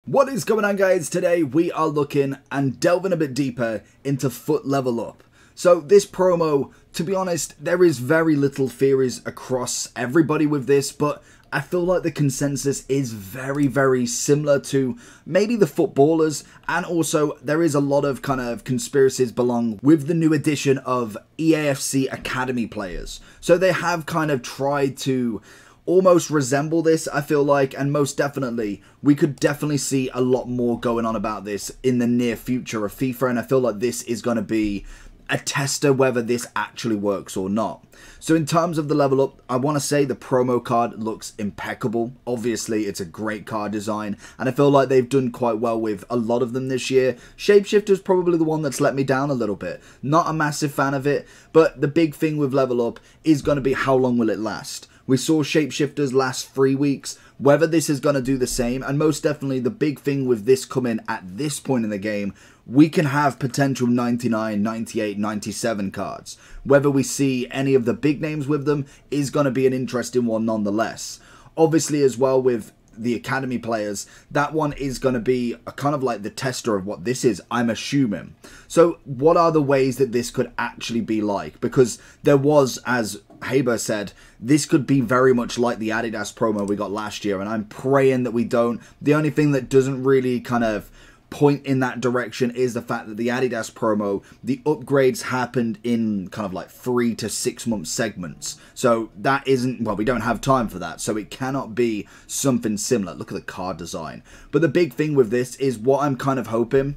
What is going on, guys? Today we are looking and delving a bit deeper into Foot Level Up. So this promo, to be honest, there is very little theories across everybody with this, but I feel like the consensus is very similar to maybe the footballers, and also there is a lot of kind of conspiracies belong with the new addition of EAFC Academy players. So they have kind of tried to almost resemble this, I feel like, and most definitely, we could definitely see a lot more going on about this in the near future of FIFA, and I feel like this is going to be a tester whether this actually works or not. So in terms of the level up, I want to say the promo card looks impeccable. Obviously, it's a great card design, and I feel like they've done quite well with a lot of them this year. Shapeshifter's probably the one that's let me down a little bit. Not a massive fan of it, but the big thing with level up is going to be how long will it last. We saw Shapeshifters last 3 weeks, whether this is going to do the same, and most definitely the big thing with this coming at this point in the game, we can have potential 99, 98, 97 cards. Whether we see any of the big names with them is going to be an interesting one nonetheless. Obviously as well with the academy players, that one is going to be a kind of like the tester of what this is, I'm assuming. So what are the ways that this could actually be like? Because there was, as Haber said, this could be very much like the Adidas promo we got last year, and I'm praying that we don't. The only thing that doesn't really kind of point in that direction is the fact that the Adidas promo, the upgrades happened in kind of like 3 to 6 month segments. So that isn't, well, we don't have time for that. So it cannot be something similar. Look at the card design. But the big thing with this is what I'm kind of hoping,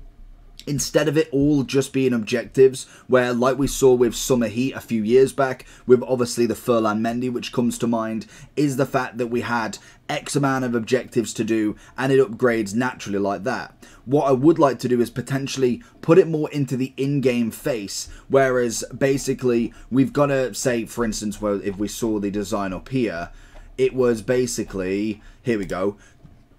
instead of it all just being objectives, where like we saw with Summer Heat a few years back, with obviously the Furlan Mendy, which comes to mind, is the fact that we had X amount of objectives to do and it upgrades naturally like that. What I would like to do is potentially put it more into the in-game face, whereas basically we've got to say, for instance, well, if we saw the design up here, it was basically, here we go,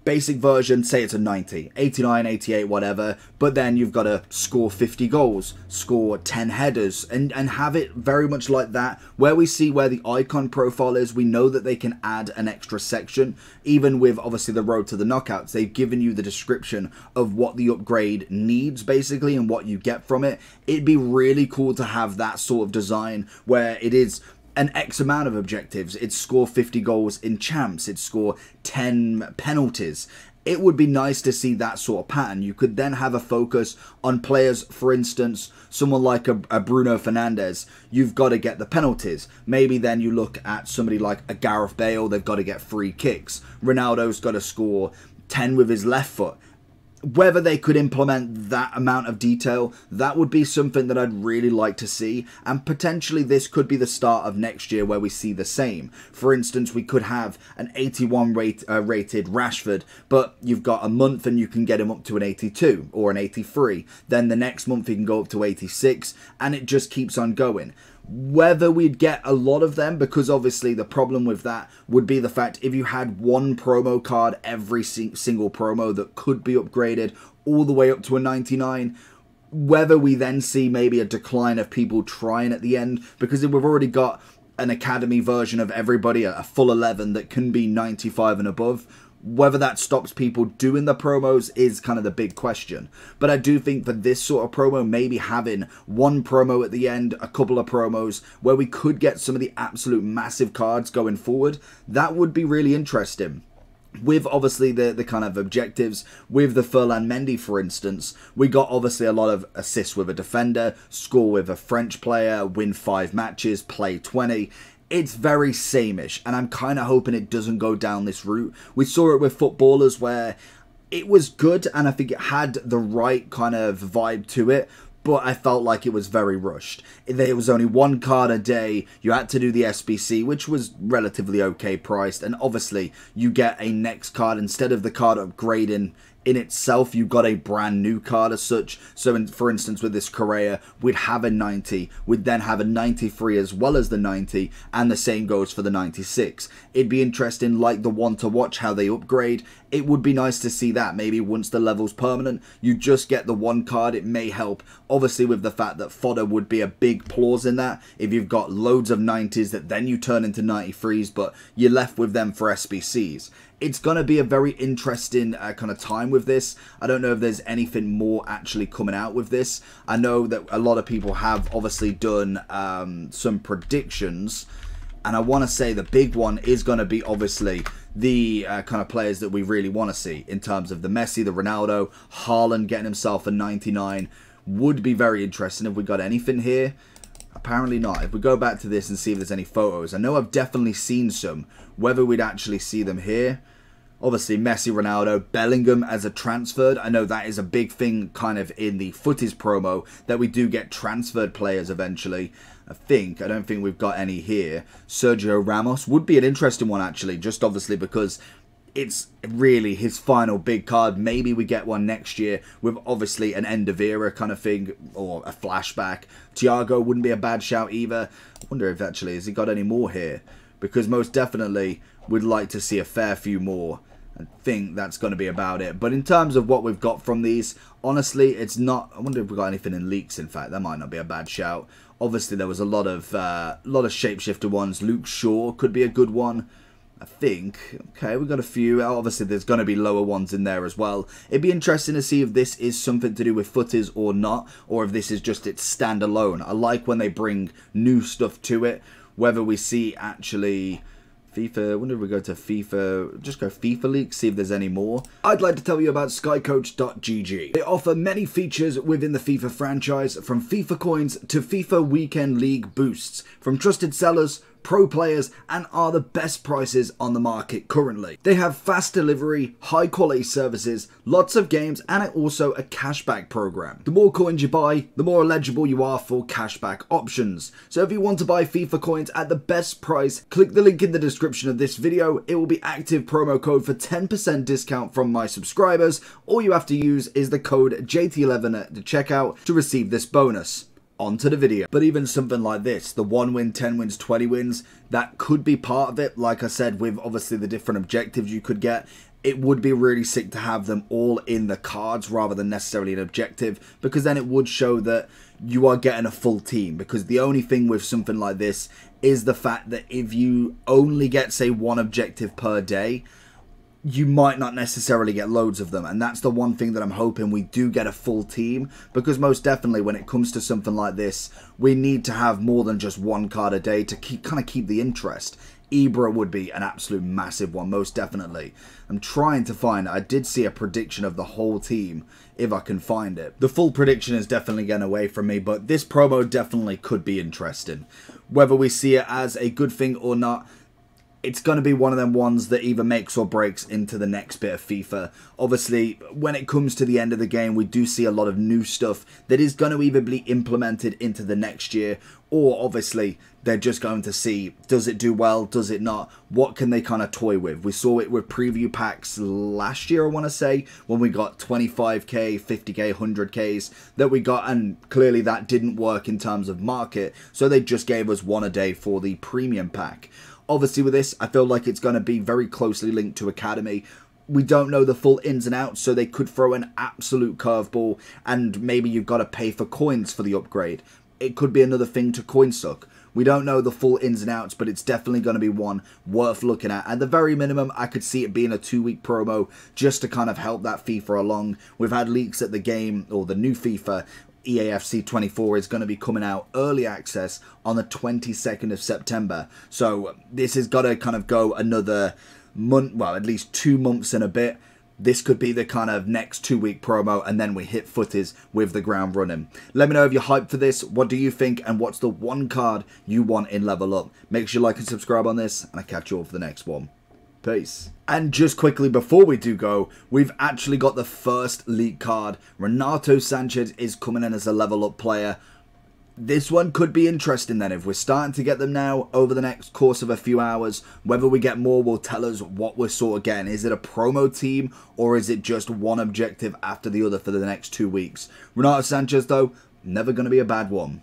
basic version, say it's a 90, 89, 88, whatever, but then you've got to score 50 goals, score 10 headers, and have it very much like that, where we see where the icon profile is. We know that they can add an extra section, even with obviously the road to the knockouts. They've given you the description of what the upgrade needs, basically, and what you get from it. It'd be really cool to have that sort of design, where it is an X amount of objectives. It's score 50 goals in champs. It's score 10 penalties. It would be nice to see that sort of pattern. You could then have a focus on players, for instance, someone like a Bruno Fernandes, you've got to get the penalties. Maybe then you look at somebody like a Gareth Bale, they've got to get free kicks. Ronaldo's got to score 10 with his left foot. Whether they could implement that amount of detail, that would be something that I'd really like to see, and potentially this could be the start of next year where we see the same. For instance, we could have an 81 rated Rashford, but you've got a month and you can get him up to an 82 or an 83. Then the next month he can go up to 86, and it just keeps on going. Whether we'd get a lot of them, because obviously the problem with that would be the fact if you had one promo card every single promo that could be upgraded all the way up to a 99, whether we then see maybe a decline of people trying at the end, because if we've already got an academy version of everybody, a full 11 that can be 95 and above, whether that stops people doing the promos is kind of the big question. But I do think for this sort of promo, maybe having one promo at the end, a couple of promos, where we could get some of the absolute massive cards going forward, that would be really interesting. With obviously the kind of objectives, with the Furlan Mendy, for instance, we got obviously a lot of assists with a defender, score with a French player, win 5 matches, play 20. It's very sameish, and I'm kind of hoping it doesn't go down this route. We saw it with footballers where it was good, and I think it had the right kind of vibe to it, but I felt like it was very rushed. There was only one card a day, you had to do the SBC, which was relatively okay priced, and obviously you get a next card instead of the card upgrading in itself, you got a brand new card as such. So for instance, with this Correa, we'd have a 90, we'd then have a 93 as well as the 90, and the same goes for the 96. It'd be interesting, like the one to watch how they upgrade. It would be nice to see that. Maybe once the level's permanent, you just get the one card. It may help, obviously, with the fact that fodder would be a big clause in that. If you've got loads of 90s that then you turn into 93s, but you're left with them for SBCs. it's going to be a very interesting kind of time with this. I don't know if there's anything more actually coming out with this. I know that a lot of people have obviously done some predictions, and I want to say the big one is going to be obviously the kind of players that we really want to see in terms of the Messi, the Ronaldo, Haaland getting himself a 99 would be very interesting. If we got anything here, apparently not. If we go back to this and see if there's any photos, I know I've definitely seen some. Whether we'd actually see them here, obviously Messi, Ronaldo, Bellingham as a transferred. I know that is a big thing kind of in the footies promo, that we do get transferred players eventually. I don't think we've got any here. Sergio Ramos would be an interesting one actually, just obviously because it's really his final big card. Maybe we get one next year with obviously an end of era kind of thing, or a flashback. Thiago wouldn't be a bad shout either. I wonder if actually, has he got any more here? Because most definitely we'd like to see a fair few more. I think that's going to be about it. But in terms of what we've got from these, honestly, it's not... I wonder if we've got anything in leaks, in fact. That might not be a bad shout. Obviously, there was a lot of shapeshifter ones. Luke Shaw could be a good one, I think. Okay, we've got a few. Obviously, there's going to be lower ones in there as well. It'd be interesting to see if this is something to do with footies or not, or if this is just its standalone. I like when they bring new stuff to it. Whether we see actually... FIFA, I wonder if we go to FIFA, just go FIFA League, see if there's any more. I'd like to tell you about skycoach.gg. They offer many features within the FIFA franchise, from FIFA coins to FIFA Weekend League boosts, from trusted sellers, pro players, and are the best prices on the market currently. They have fast delivery, high quality services, lots of games, and also a cashback program. The more coins you buy, the more eligible you are for cashback options. So if you want to buy FIFA coins at the best price, click the link in the description of this video. It will be active promo code for 10% discount from my subscribers. All you have to use is the code JT11 at the checkout to receive this bonus. Onto the video. But even something like this, the 1 win, 10 wins, 20 wins, that could be part of it. Like I said, with obviously the different objectives you could get, it would be really sick to have them all in the cards rather than necessarily an objective, because then it would show that you are getting a full team. Because the only thing with something like this is the fact that if you only get, say, one objective per day, you might not necessarily get loads of them, and that's the one thing that I'm hoping we do get a full team, because most definitely when it comes to something like this, we need to have more than just one card a day to keep the interest. Ibra would be an absolute massive one, most definitely. I'm trying to find, I did see a prediction of the whole team, if I can find it. The full prediction is definitely getting away from me, but this promo definitely could be interesting. Whether we see it as a good thing or not, it's going to be one of them ones that either makes or breaks into the next bit of FIFA. Obviously, when it comes to the end of the game, we do see a lot of new stuff that is going to either be implemented into the next year, or obviously they're just going to see, does it do well, does it not, what can they kind of toy with. We saw it with preview packs last year, I want to say, when we got 25k, 50k, 100ks that we got, and clearly that didn't work in terms of market, so they just gave us one a day for the premium pack. Obviously with this, I feel like it's going to be very closely linked to Academy. We don't know the full ins and outs, so they could throw an absolute curveball, and maybe you've got to pay for coins for the upgrade. It could be another thing to coin suck. We don't know the full ins and outs, but it's definitely going to be one worth looking at. At the very minimum, I could see it being a 2-week promo just to kind of help that FIFA along. We've had leaks at the game, or the new FIFA, EAFC 24 is going to be coming out early access on the 22nd of September. So this has got to kind of go another month, well, at least 2 months and a bit. This could be the kind of next 2-week promo, and then we hit footies with the ground running. Let me know if you're hyped for this. What do you think, and what's the one card you want in Level Up? Make sure you like and subscribe on this, and I'll catch you all for the next one. Peace. And just quickly before we do go, we've actually got the first league card. Renato Sanchez is coming in as a level up player. This one could be interesting then, if we're starting to get them now over the next course of a few hours. Whether we get more will tell us what we're sort of getting. Is it a promo team, or is it just one objective after the other for the next 2 weeks? Renato Sanchez though, never going to be a bad one.